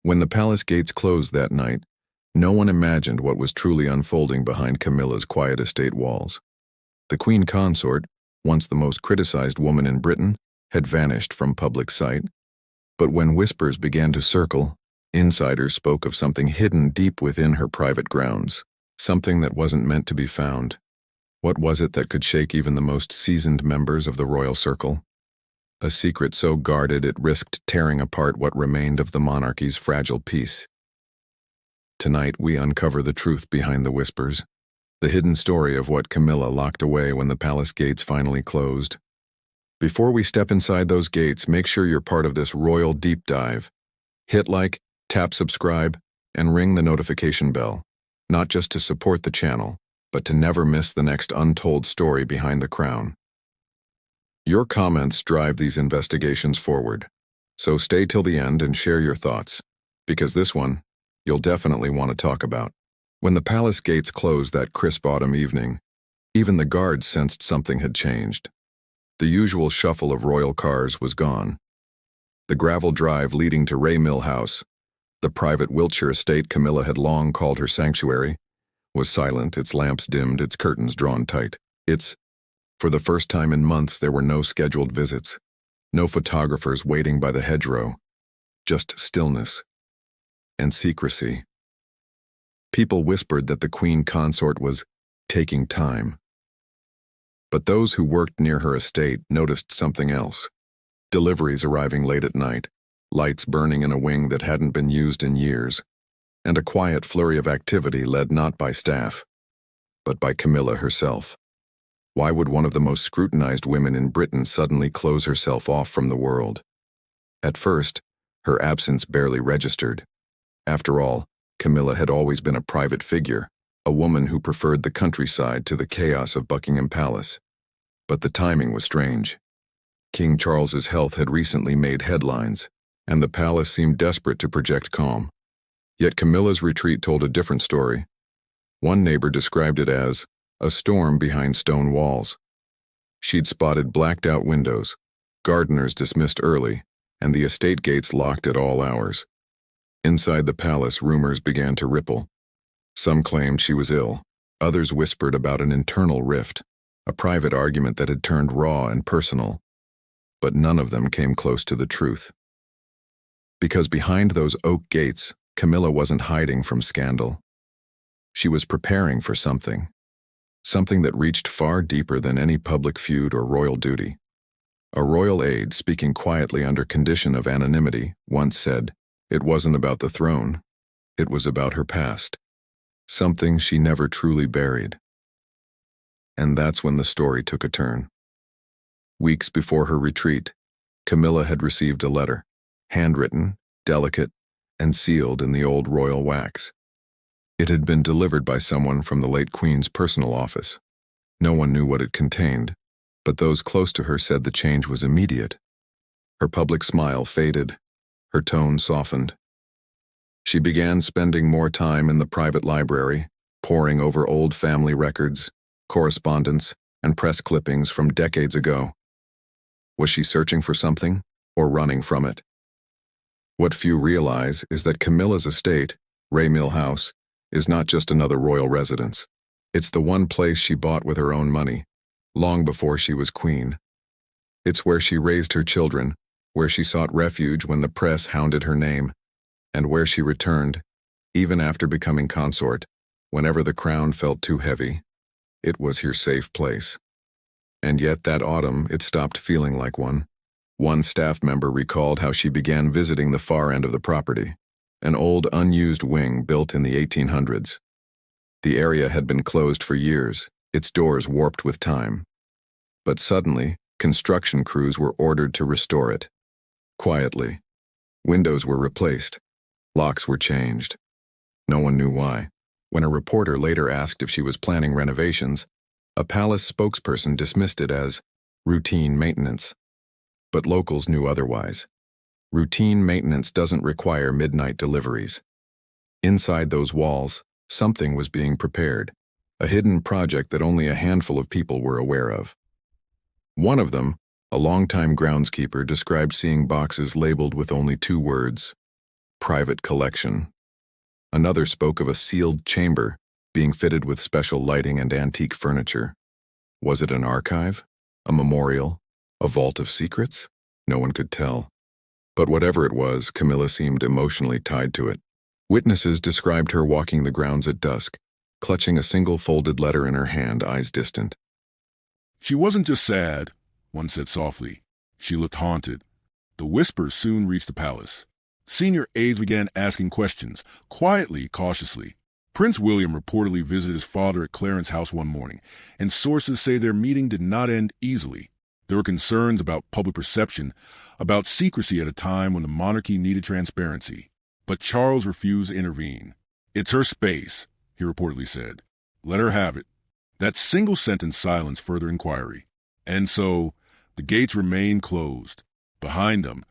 When the palace gates closed that night, no one imagined what was truly unfolding behind Camilla's quiet estate walls. The Queen Consort, once the most criticized woman in Britain, had vanished from public sight. But when whispers began to circle, insiders spoke of something hidden deep within her private grounds, something that wasn't meant to be found. What was it that could shake even the most seasoned members of the royal circle? A secret so guarded it risked tearing apart what remained of the monarchy's fragile peace. Tonight we uncover the truth behind the whispers, the hidden story of what Camilla locked away when the palace gates finally closed. Before we step inside those gates, make sure you're part of this royal deep dive. Hit like, tap subscribe, and ring the notification bell, not just to support the channel, but to never miss the next untold story behind the crown. Your comments drive these investigations forward, so stay till the end and share your thoughts, because this one, you'll definitely want to talk about. When the palace gates closed that crisp autumn evening, even the guards sensed something had changed. The usual shuffle of royal cars was gone. The gravel drive leading to Ray Mill House, the private Wiltshire estate Camilla had long called her sanctuary, was silent, its lamps dimmed, its curtains drawn tight. For the first time in months, there were no scheduled visits, no photographers waiting by the hedgerow, just stillness and secrecy. People whispered that the Queen Consort was taking time. But those who worked near her estate noticed something else. Deliveries arriving late at night, lights burning in a wing that hadn't been used in years, and a quiet flurry of activity led not by staff, but by Camilla herself. Why would one of the most scrutinized women in Britain suddenly close herself off from the world? At first, her absence barely registered. After all, Camilla had always been a private figure, a woman who preferred the countryside to the chaos of Buckingham Palace. But the timing was strange. King Charles's health had recently made headlines, and the palace seemed desperate to project calm. Yet Camilla's retreat told a different story. One neighbor described it as a storm behind stone walls. She'd spotted blacked-out windows, gardeners dismissed early, and the estate gates locked at all hours. Inside the palace, rumors began to ripple. Some claimed she was ill. Others whispered about an internal rift, a private argument that had turned raw and personal. But none of them came close to the truth. Because behind those oak gates, Camilla wasn't hiding from scandal. She was preparing for something that reached far deeper than any public feud or royal duty. A royal aide, speaking quietly under condition of anonymity, once said, "It wasn't about the throne, it was about her past, something she never truly buried." And that's when the story took a turn. Weeks before her retreat, Camilla had received a letter, handwritten, delicate, and sealed in the old royal wax. It had been delivered by someone from the late Queen's personal office. No one knew what it contained, but those close to her said the change was immediate. Her public smile faded, her tone softened. She began spending more time in the private library, poring over old family records, correspondence, and press clippings from decades ago. Was she searching for something, or running from it? What few realize is that Camilla's estate, Ray Mill House, is not just another royal residence. It's the one place she bought with her own money, long before she was queen. It's where she raised her children, where she sought refuge when the press hounded her name, and where she returned, even after becoming consort, whenever the crown felt too heavy. It was her safe place. And yet that autumn, it stopped feeling like one. One staff member recalled how she began visiting the far end of the property, an old unused wing built in the 1800s. The area had been closed for years, its doors warped with time. But suddenly, construction crews were ordered to restore it. Quietly. Windows were replaced. Locks were changed. No one knew why. When a reporter later asked if she was planning renovations, a palace spokesperson dismissed it as routine maintenance. But locals knew otherwise. Routine maintenance doesn't require midnight deliveries. Inside those walls, something was being prepared, a hidden project that only a handful of people were aware of. One of them, a longtime groundskeeper, described seeing boxes labeled with only 2 words, private collection. Another spoke of a sealed chamber being fitted with special lighting and antique furniture. Was it an archive? A memorial? A vault of secrets? No one could tell. But whatever it was, Camilla seemed emotionally tied to it. Witnesses described her walking the grounds at dusk, clutching a single folded letter in her hand, eyes distant. She wasn't just sad, one said softly. She looked haunted. The whispers soon reached the palace. Senior aides began asking questions, quietly, cautiously. Prince William reportedly visited his father at Clarence House one morning, and sources say their meeting did not end easily. There were concerns about public perception, about secrecy at a time when the monarchy needed transparency. But Charles refused to intervene. "It's her space," he reportedly said. "Let her have it." That single sentence silenced further inquiry. And so, the gates remained closed. Behind them,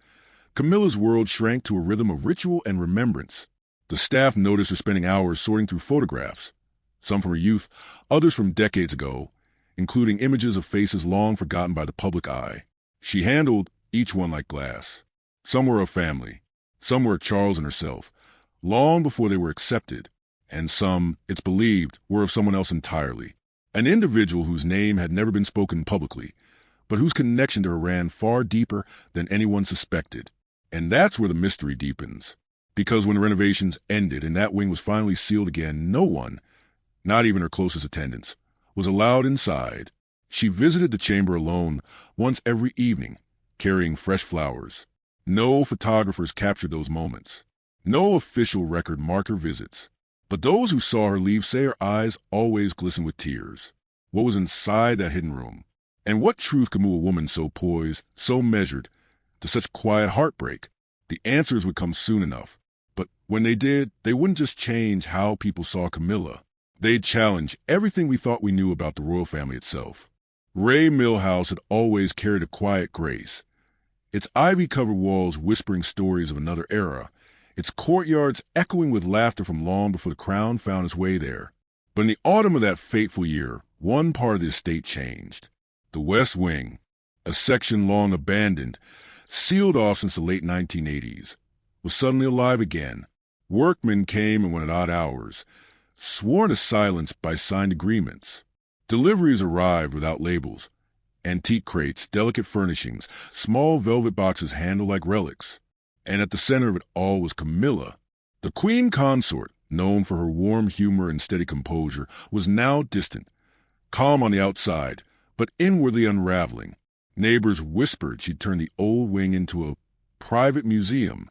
Camilla's world shrank to a rhythm of ritual and remembrance. The staff noticed her spending hours sorting through photographs, some from her youth, others from decades ago, including images of faces long forgotten by the public eye. She handled each one like glass. Some were of family, some were Charles and herself, long before they were accepted, and some, it's believed, were of someone else entirely. An individual whose name had never been spoken publicly, but whose connection to her ran far deeper than anyone suspected. And that's where the mystery deepens. Because when the renovations ended and that wing was finally sealed again, no one, not even her closest attendants, was allowed inside. She visited the chamber alone once every evening, carrying fresh flowers. No photographers captured those moments. No official record marked her visits. But those who saw her leave say her eyes always glistened with tears. What was inside that hidden room? And what truth could move a woman so poised, so measured, to such quiet heartbreak? The answers would come soon enough. But when they did, they wouldn't just change how people saw Camilla. They'd challenge everything we thought we knew about the royal family itself. Ray Millhouse had always carried a quiet grace, its ivy-covered walls whispering stories of another era, its courtyards echoing with laughter from long before the crown found its way there. But in the autumn of that fateful year, one part of the estate changed. The West Wing, a section long abandoned, sealed off since the late 1980s, was suddenly alive again. Workmen came and went at odd hours, sworn to silence by signed agreements. Deliveries arrived without labels. Antique crates, delicate furnishings, small velvet boxes handled like relics. And at the center of it all was Camilla. The Queen Consort, known for her warm humor and steady composure, was now distant, calm on the outside, but inwardly unraveling. Neighbors whispered she'd turned the old wing into a private museum.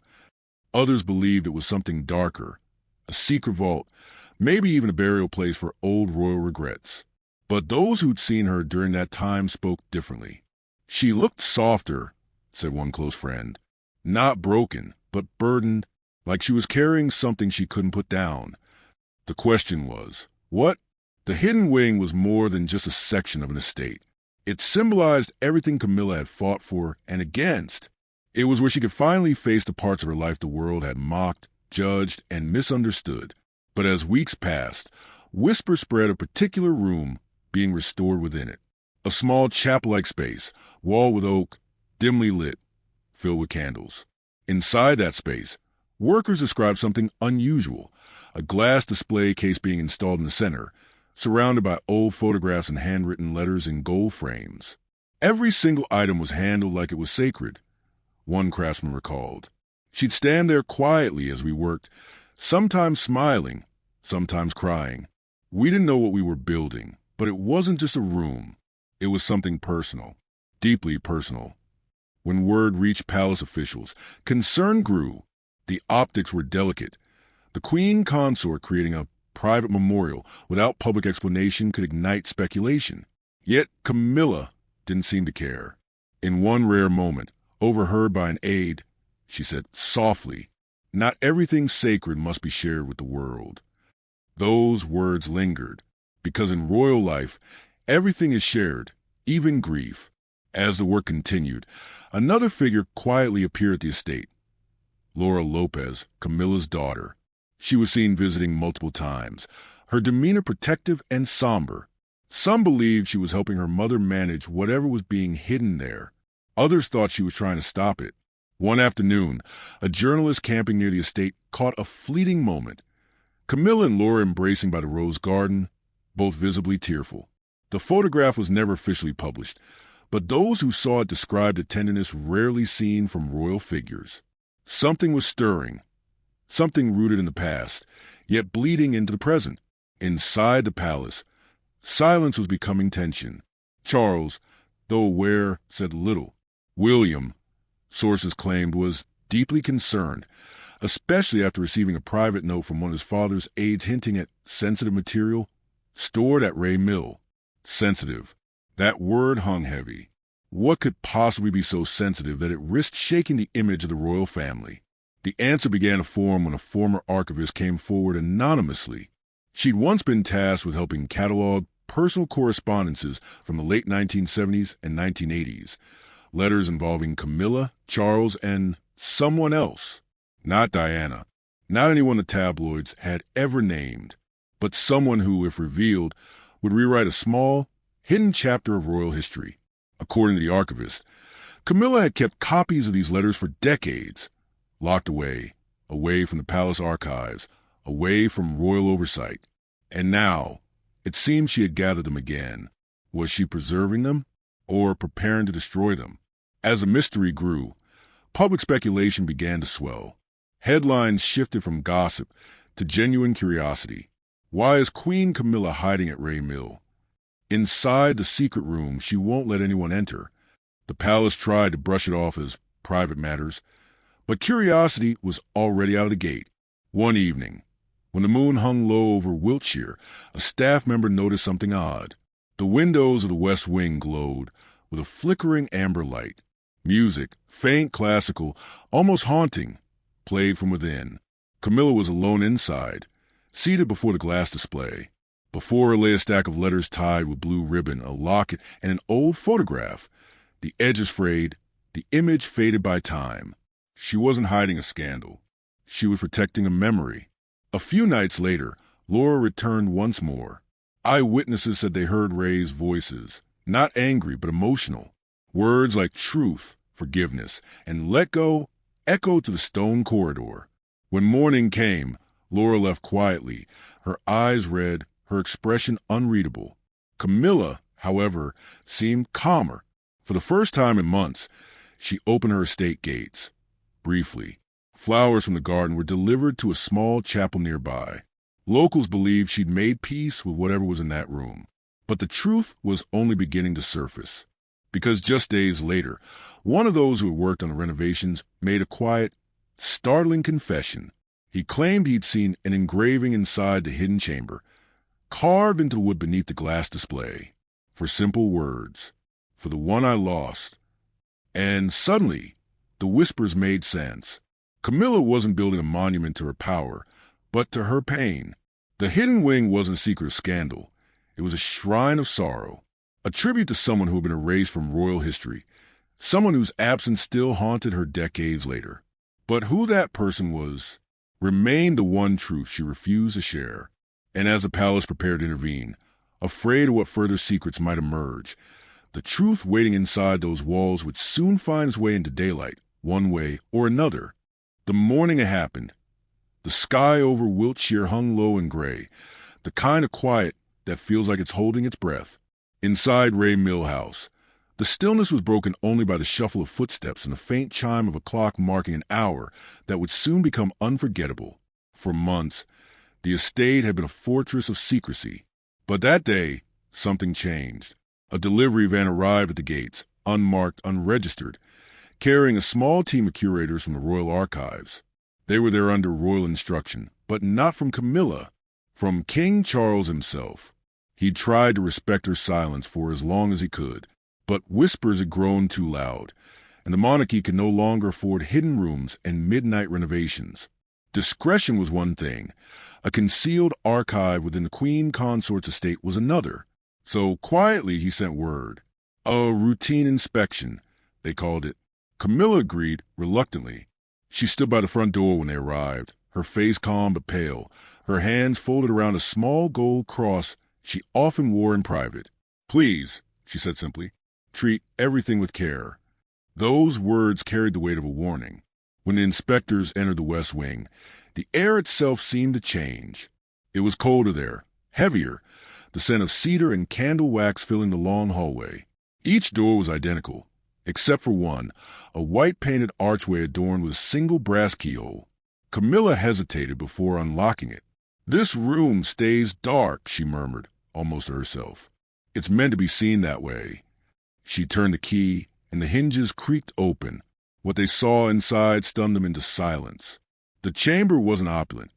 Others believed it was something darker, a secret vault, maybe even a burial place for old royal regrets. But those who'd seen her during that time spoke differently. "She looked softer," said one close friend. "Not broken, but burdened, like she was carrying something she couldn't put down." The question was, what? The hidden wing was more than just a section of an estate. It symbolized everything Camilla had fought for and against. It was where she could finally face the parts of her life the world had mocked, judged, and misunderstood. But as weeks passed, whispers spread of a particular room being restored within it. A small chapel-like space, walled with oak, dimly lit, filled with candles. Inside that space, workers described something unusual, a glass display case being installed in the center, surrounded by old photographs and handwritten letters in gold frames. Every single item was handled like it was sacred, one craftsman recalled. She'd stand there quietly as we worked, sometimes smiling, sometimes crying. We didn't know what we were building, but it wasn't just a room. It was something personal, deeply personal. When word reached palace officials, concern grew. The optics were delicate. The Queen Consort creating a private memorial without public explanation could ignite speculation. Yet Camilla didn't seem to care. In one rare moment, overheard by an aide, she said softly, "Not everything sacred must be shared with the world." Those words lingered, because in royal life, everything is shared, even grief. As the work continued, another figure quietly appeared at the estate. Laura Lopez, Camilla's daughter. She was seen visiting multiple times, her demeanor protective and somber. Some believed she was helping her mother manage whatever was being hidden there. Others thought she was trying to stop it. One afternoon, a journalist camping near the estate caught a fleeting moment. Camilla and Laura embracing by the rose garden, both visibly tearful. The photograph was never officially published, but those who saw it described a tenderness rarely seen from royal figures. Something was stirring, something rooted in the past, yet bleeding into the present. Inside the palace, silence was becoming tension. Charles, though aware, said little. William, sources claimed, was deeply concerned, especially after receiving a private note from one of his father's aides hinting at sensitive material stored at Ray Mill. Sensitive. That word hung heavy. What could possibly be so sensitive that it risked shaking the image of the royal family? The answer began to form when a former archivist came forward anonymously. She'd once been tasked with helping catalog personal correspondences from the late 1970s and 1980s, letters involving Camilla, Charles, and someone else. Not Diana, not anyone the tabloids had ever named, but someone who, if revealed, would rewrite a small, hidden chapter of royal history. According to the archivist, Camilla had kept copies of these letters for decades, locked away from the palace archives, away from royal oversight. And now, it seemed she had gathered them again. Was she preserving them, or preparing to destroy them? As the mystery grew, public speculation began to swell. Headlines shifted from gossip to genuine curiosity. Why is Queen Camilla hiding at Ray Mill? Inside the secret room she won't let anyone enter. The palace tried to brush it off as private matters, but curiosity was already out of the gate. One evening, when the moon hung low over Wiltshire, a staff member noticed something odd. The windows of the West Wing glowed with a flickering amber light. Music, faint classical, almost haunting, played from within. Camilla was alone inside, seated before the glass display. Before her lay a stack of letters tied with blue ribbon, a locket, and an old photograph. The edges frayed, the image faded by time. She wasn't hiding a scandal. She was protecting a memory. A few nights later, Laura returned once more. Eyewitnesses said they heard Ray's voices, not angry but emotional. Words like truth, forgiveness, and let go echoed to the stone corridor. When morning came, Laura left quietly, her eyes red, her expression unreadable. Camilla, however, seemed calmer. For the first time in months, she opened her estate gates. Briefly, flowers from the garden were delivered to a small chapel nearby. Locals believed she'd made peace with whatever was in that room. But the truth was only beginning to surface. Because just days later, one of those who had worked on the renovations made a quiet, startling confession. He claimed he'd seen an engraving inside the hidden chamber, carved into the wood beneath the glass display, for simple words, "For the one I lost." And suddenly, the whispers made sense. Camilla wasn't building a monument to her power, but to her pain. The hidden wing wasn't a secret scandal. It was a shrine of sorrow, a tribute to someone who had been erased from royal history, someone whose absence still haunted her decades later. But who that person was remained the one truth she refused to share. And as the palace prepared to intervene, afraid of what further secrets might emerge, the truth waiting inside those walls would soon find its way into daylight, one way or another. The morning it happened. The sky over Wiltshire hung low and gray, the kind of quiet that feels like it's holding its breath. Inside Ray Mill House, the stillness was broken only by the shuffle of footsteps and the faint chime of a clock marking an hour that would soon become unforgettable. For months, the estate had been a fortress of secrecy. But that day, something changed. A delivery van arrived at the gates, unmarked, unregistered, carrying a small team of curators from the Royal Archives. They were there under royal instruction, but not from Camilla, from King Charles himself. He'd tried to respect her silence for as long as he could, but whispers had grown too loud, and the monarchy could no longer afford hidden rooms and midnight renovations. Discretion was one thing. A concealed archive within the Queen Consort's estate was another. So quietly he sent word. A routine inspection, they called it. Camilla agreed reluctantly. She stood by the front door when they arrived, her face calm but pale, her hands folded around a small gold cross she often wore in private. "Please," she said simply, "treat everything with care." Those words carried the weight of a warning. When the inspectors entered the West Wing, the air itself seemed to change. It was colder there, heavier, the scent of cedar and candle wax filling the long hallway. Each door was identical, except for one, a white-painted archway adorned with a single brass keyhole. Camilla hesitated before unlocking it. "This room stays dark," she murmured, almost to herself. "It's meant to be seen that way." She turned the key, and the hinges creaked open. What they saw inside stunned them into silence. The chamber wasn't opulent.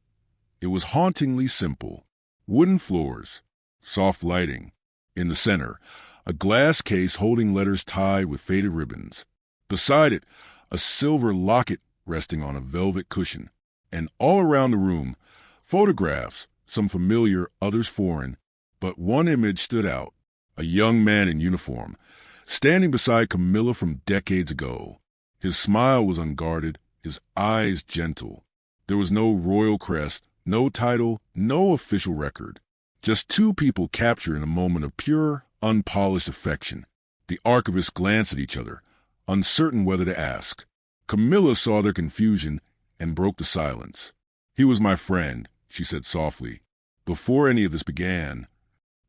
It was hauntingly simple. Wooden floors, soft lighting. In the center, a glass case holding letters tied with faded ribbons. Beside it, a silver locket resting on a velvet cushion. And all around the room, photographs, some familiar, others foreign. But one image stood out, a young man in uniform, standing beside Camilla from decades ago. His smile was unguarded, his eyes gentle. There was no royal crest, no title, no official record. Just two people captured in a moment of pure, unpolished affection. The archivists glanced at each other, uncertain whether to ask. Camilla saw their confusion and broke the silence. "He was my friend," she said softly. "Before any of this began."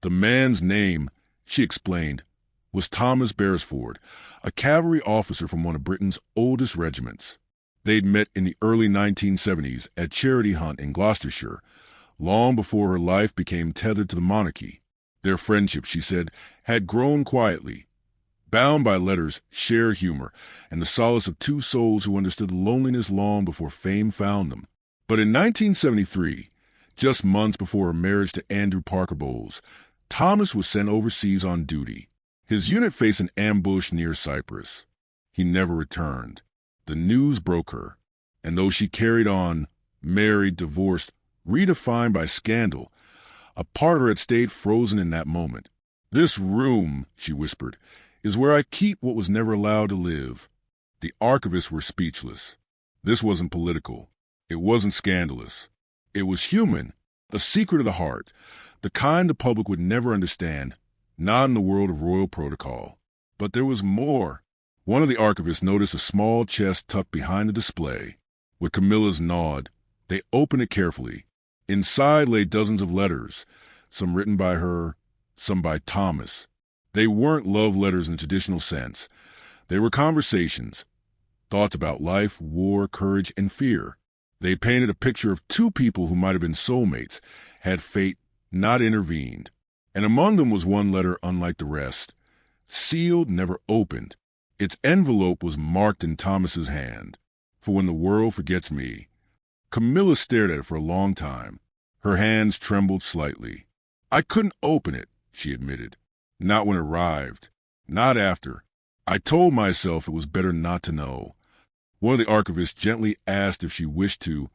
The man's name, she explained, was Thomas Beresford, a cavalry officer from one of Britain's oldest regiments. They'd met in the early 1970s at Charity Hunt in Gloucestershire, long before her life became tethered to the monarchy. Their friendship, she said, had grown quietly, bound by letters, shared humor, and the solace of two souls who understood loneliness long before fame found them. But in 1973, just months before her marriage to Andrew Parker Bowles, Thomas was sent overseas on duty. His unit faced an ambush near Cyprus. He never returned. The news broke her, and though she carried on, married, divorced, redefined by scandal, a part of her had stayed frozen in that moment. "This room," she whispered, "is where I keep what was never allowed to live." The archivists were speechless. This wasn't political. It wasn't scandalous. It was human, a secret of the heart, the kind the public would never understand, not in the world of royal protocol. But there was more. One of the archivists noticed a small chest tucked behind the display. With Camilla's nod, they opened it carefully. Inside lay dozens of letters, some written by her, some by Thomas. They weren't love letters in the traditional sense. They were conversations, thoughts about life, war, courage, and fear. They painted a picture of two people who might have been soulmates, had fate not intervened. And among them was one letter unlike the rest, sealed, never opened. Its envelope was marked in Thomas's hand. "For when the world forgets me." Camilla stared at it for a long time. Her hands trembled slightly. "I couldn't open it," she admitted. "Not when it arrived. Not after. I told myself it was better not to know." One of the archivists gently asked if she wished to,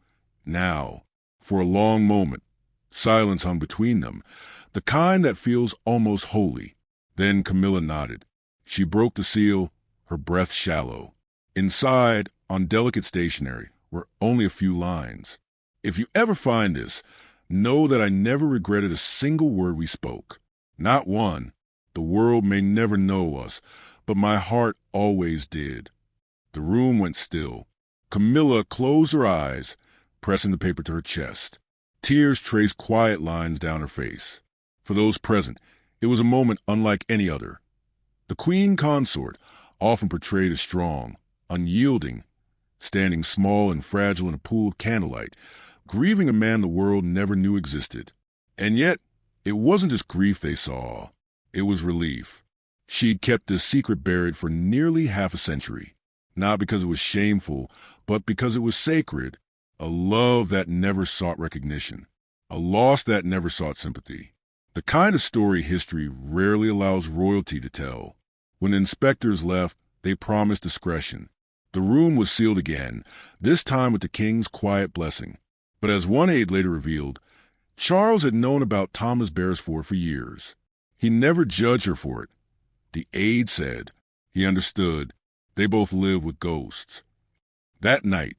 now. For a long moment, silence hung between them, the kind that feels almost holy. Then Camilla nodded. She broke the seal, her breath shallow. Inside, on delicate stationery, were only a few lines. "If you ever find this, know that I never regretted a single word we spoke. Not one. The world may never know us, but my heart always did." The room went still. Camilla closed her eyes, pressing the paper to her chest. Tears traced quiet lines down her face. For those present, it was a moment unlike any other. The Queen Consort, often portrayed as strong, unyielding, standing small and fragile in a pool of candlelight, grieving a man the world never knew existed. And yet, it wasn't just grief they saw. It was relief. She'd kept this secret buried for nearly half a century, not because it was shameful, but because it was sacred, a love that never sought recognition, a loss that never sought sympathy. The kind of story history rarely allows royalty to tell. When the inspectors left, they promised discretion. The room was sealed again, this time with the king's quiet blessing. But as one aide later revealed, Charles had known about Thomas Beresford for years. He never judged her for it. The aide said he understood. They both lived with ghosts. That night,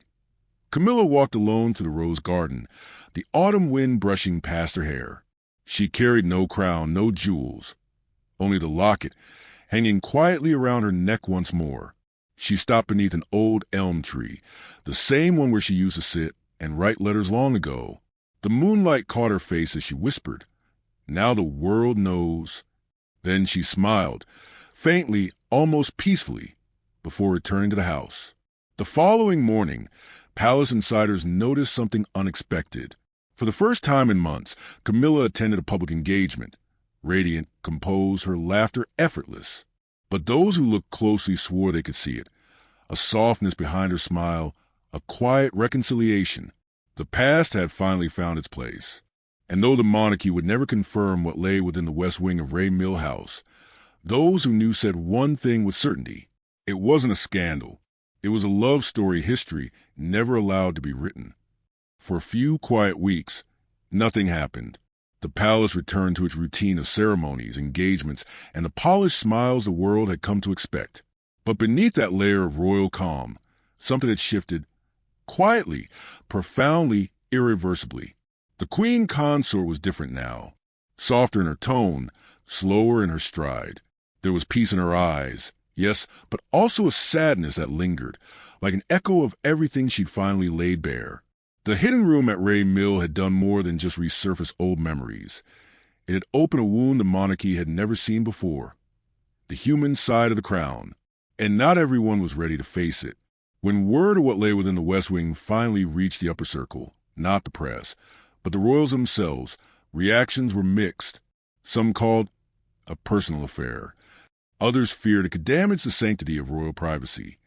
Camilla walked alone to the rose garden, the autumn wind brushing past her hair. She carried no crown, no jewels, only the locket, hanging quietly around her neck once more. She stopped beneath an old elm tree, the same one where she used to sit and write letters long ago. The moonlight caught her face as she whispered, "Now the world knows." Then she smiled, faintly, almost peacefully, before returning to the house. The following morning, Palace insiders noticed something unexpected. For the first time in months, Camilla attended a public engagement. Radiant, composed, her laughter effortless. But those who looked closely swore they could see it. A softness behind her smile, a quiet reconciliation. The past had finally found its place. And though the monarchy would never confirm what lay within the west wing of Ray Mill House, those who knew said one thing with certainty. It wasn't a scandal. It was a love story history never allowed to be written. For a few quiet weeks, nothing happened. The palace returned to its routine of ceremonies, engagements, and the polished smiles the world had come to expect. But beneath that layer of royal calm, something had shifted, quietly, profoundly, irreversibly. The Queen Consort was different now, softer in her tone, slower in her stride. There was peace in her eyes, yes, but also a sadness that lingered, like an echo of everything she'd finally laid bare. The hidden room at Ray Mill had done more than just resurface old memories. It had opened a wound the monarchy had never seen before. The human side of the crown. And not everyone was ready to face it. When word of what lay within the West Wing finally reached the upper circle, not the press, but the royals themselves, reactions were mixed. Some called a personal affair. Others feared it could damage the sanctity of royal privacy.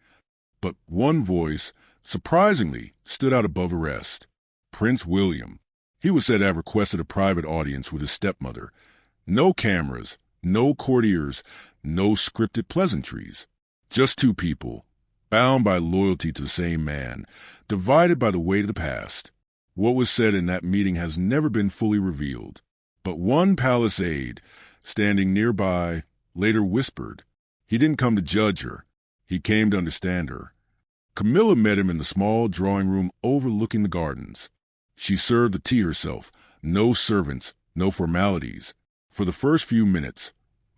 But one voice, surprisingly, stood out above the rest. Prince William. He was said to have requested a private audience with his stepmother. No cameras, no courtiers, no scripted pleasantries. Just two people, bound by loyalty to the same man, divided by the weight of the past. What was said in that meeting has never been fully revealed. But one palace aide, standing nearby, later whispered, he didn't come to judge her. He came to understand her. Camilla met him in the small drawing room overlooking the gardens. She served the tea herself, no servants, no formalities. For the first few minutes,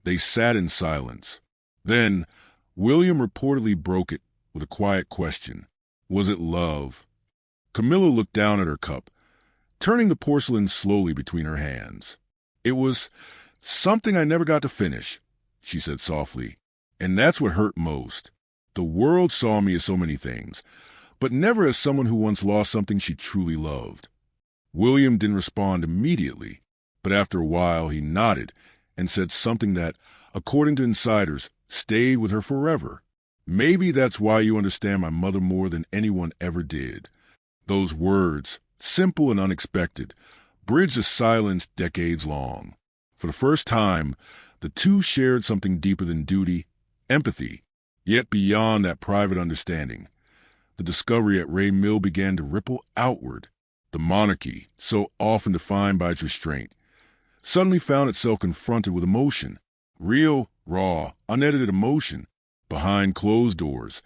they sat in silence. Then, William reportedly broke it with a quiet question. Was it love? Camilla looked down at her cup, turning the porcelain slowly between her hands. It was something I never got to finish, she said softly. And that's what hurt most. The world saw me as so many things, but never as someone who once lost something she truly loved. William didn't respond immediately, but after a while he nodded and said something that, according to insiders, stayed with her forever. Maybe that's why you understand my mother more than anyone ever did. Those words, simple and unexpected, bridged a silence decades long. For the first time, the two shared something deeper than duty, empathy. Yet beyond that private understanding, the discovery at Ray Mill began to ripple outward. The monarchy, so often defined by its restraint, suddenly found itself confronted with emotion. Real, raw, unedited emotion. Behind closed doors,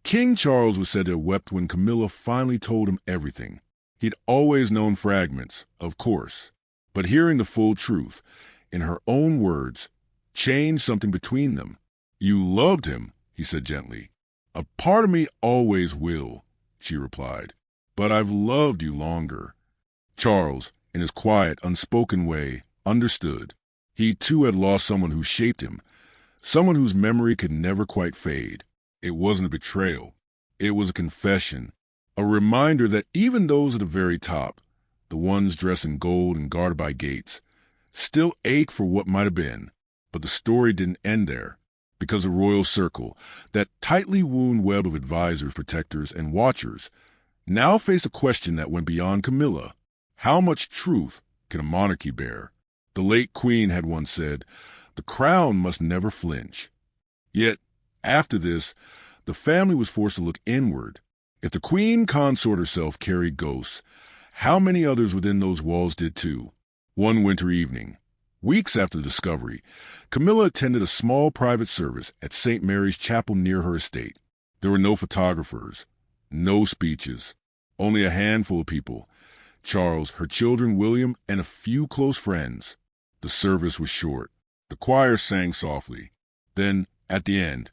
King Charles was said to have wept when Camilla finally told him everything. He'd always known fragments, of course, but hearing the full truth, in her own words, changed something between them. You loved him, he said gently. A part of me always will, she replied, but I've loved you longer. Charles, in his quiet, unspoken way, understood. He too had lost someone who shaped him, someone whose memory could never quite fade. It wasn't a betrayal. It was a confession, a reminder that even those at the very top, the ones dressed in gold and guarded by gates, still ache for what might have been. But the story didn't end there, because the royal circle, that tightly wound web of advisors, protectors, and watchers, now faced a question that went beyond Camilla. How much truth can a monarchy bear? The late queen had once said, the crown must never flinch. Yet, after this, the family was forced to look inward. If the Queen Consort herself carried ghosts, how many others within those walls did too? One winter evening, weeks after the discovery, Camilla attended a small private service at St. Mary's Chapel near her estate. There were no photographers, no speeches, only a handful of people, Charles, her children, William, and a few close friends. The service was short. The choir sang softly. Then, at the end,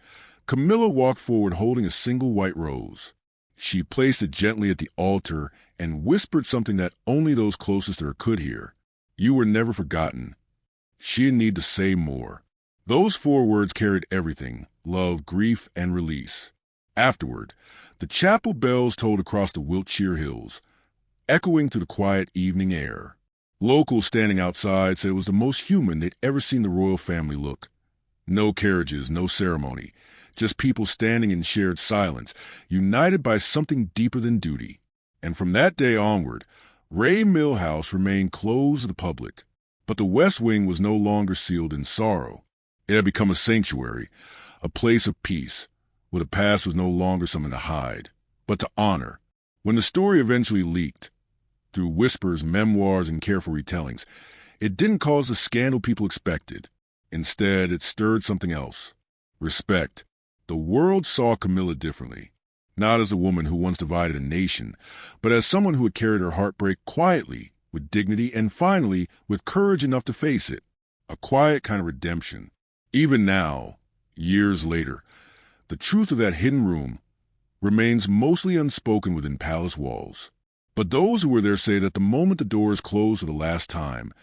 Camilla walked forward holding a single white rose. She placed it gently at the altar and whispered something that only those closest to her could hear. "You were never forgotten." She didn't need to say more. Those 4 words carried everything: love, grief, and release. Afterward, the chapel bells tolled across the Wiltshire hills, echoing through the quiet evening air. Locals standing outside said it was the most human they'd ever seen the royal family look. No carriages, no ceremony, just people standing in shared silence, united by something deeper than duty. And from that day onward, Ray Mill House remained closed to the public. But the West Wing was no longer sealed in sorrow. It had become a sanctuary, a place of peace, where the past was no longer something to hide, but to honor. When the story eventually leaked, through whispers, memoirs, and careful retellings, it didn't cause the scandal people expected. Instead, it stirred something else: respect. The world saw Camilla differently, not as a woman who once divided a nation, but as someone who had carried her heartbreak quietly, with dignity, and finally, with courage enough to face it. A quiet kind of redemption. Even now, years later, the truth of that hidden room remains mostly unspoken within palace walls. But those who were there say that the moment the doors closed for the last time,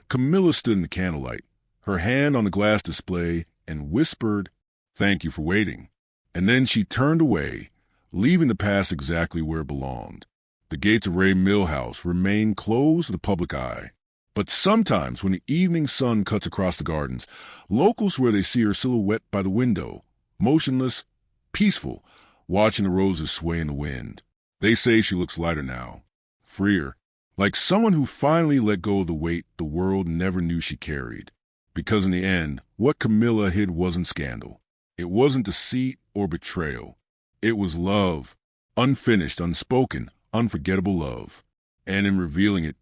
Camilla stood in the candlelight, her hand on the glass display, and whispered, "Thank you for waiting." And then she turned away, leaving the past exactly where it belonged. The gates of Ray Mill House remain closed to the public eye. But sometimes, when the evening sun cuts across the gardens, locals swear they see her silhouette by the window, motionless, peaceful, watching the roses sway in the wind. They say she looks lighter now, freer, like someone who finally let go of the weight the world never knew she carried. Because in the end, what Camilla hid wasn't scandal. It wasn't deceit or betrayal. It was love, unfinished, unspoken, unforgettable love. And in revealing it,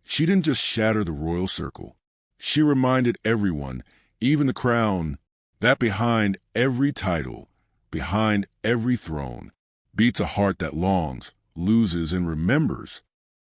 she didn't just shatter the royal circle. She reminded everyone, even the crown, that behind every title, behind every throne, beats a heart that longs, loses, and remembers.